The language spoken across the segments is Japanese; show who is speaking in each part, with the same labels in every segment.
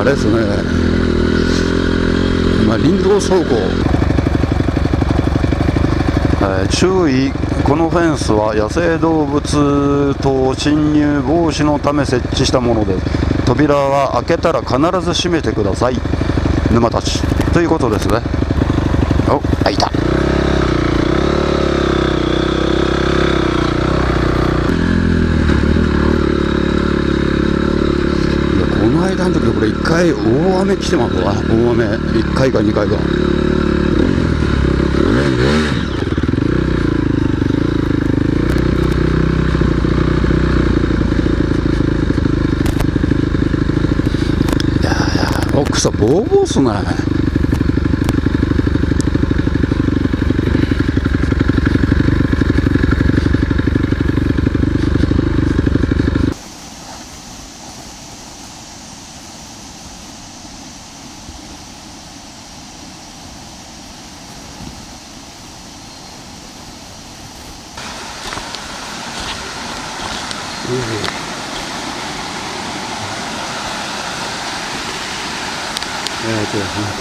Speaker 1: れですね、林道走行、注意、このフェンスは野生動物等侵入防止のため設置したもので、扉は開けたら必ず閉めてください。沼たちということですね。お、開いた。この間の時これ1回大雨来てますわ。大雨1回か2回か。草ボーボーっすね。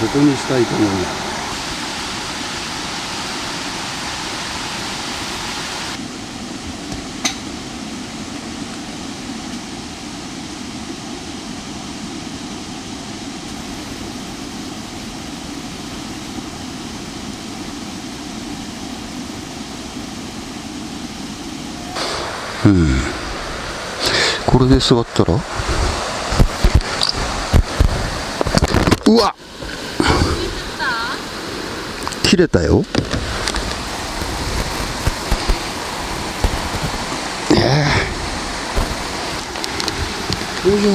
Speaker 1: ここにしたいと思います。これで座ったら、うわっ、切れたよ。よいしょ。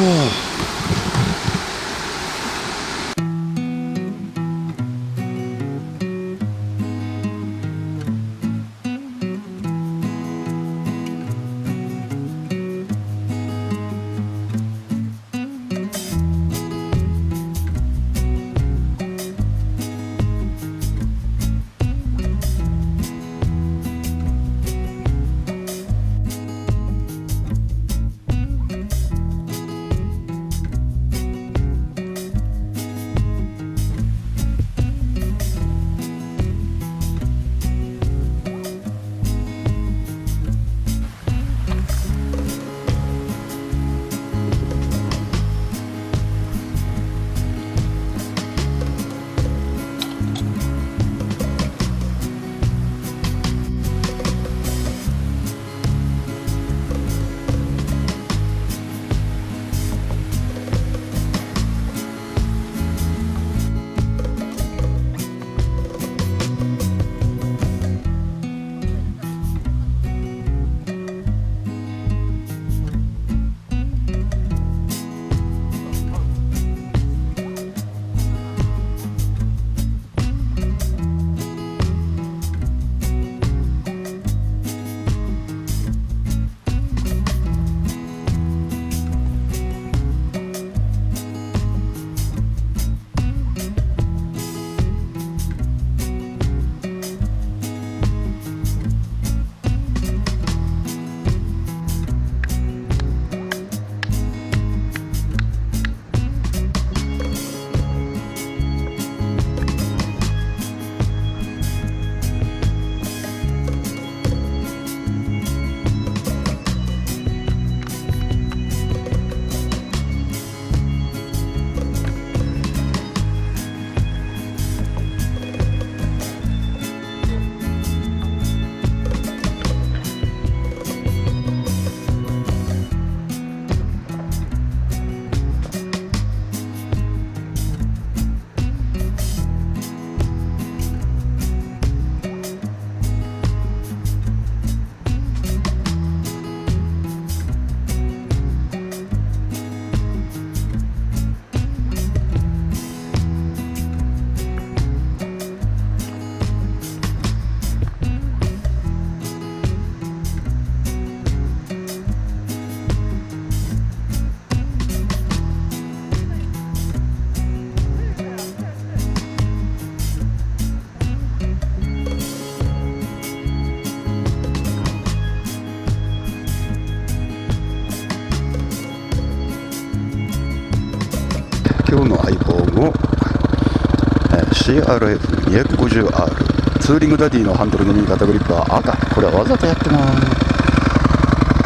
Speaker 1: CRF250R ツーリングダディのハンドルの右肩グリップは赤。これはわざとやってます。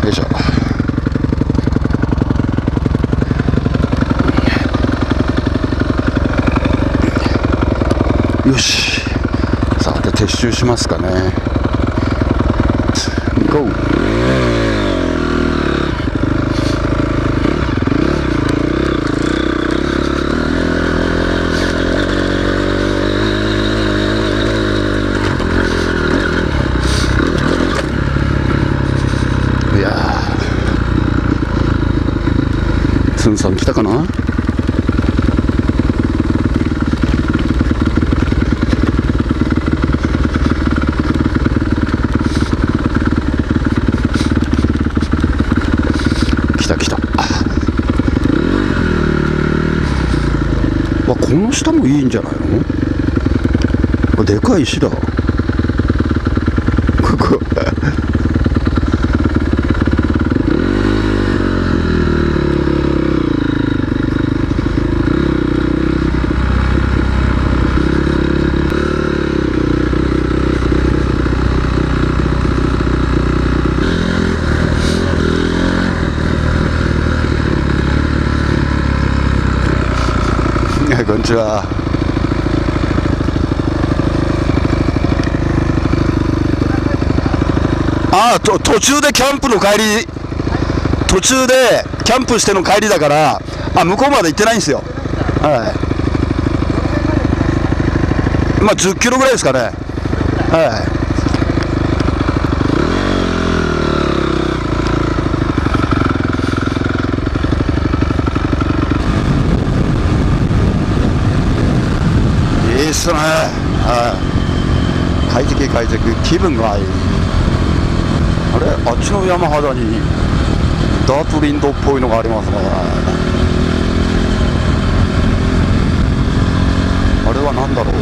Speaker 1: よいしょ。よし、さて撤収しますかね。ゴー。いやー、つんさん来たかな。この下もいいんじゃないの。これでかい石だ。こここんにちは。途中でキャンプの帰り、途中でキャンプしての帰りだから、向こうまで行ってないんですよ。はい。まあ10キロぐらいですかね。はい。いいっすね。はい。快適快適、気分がいい。あれ、あっちの山肌にダート林道っぽいのがありますね。あれは何だろう。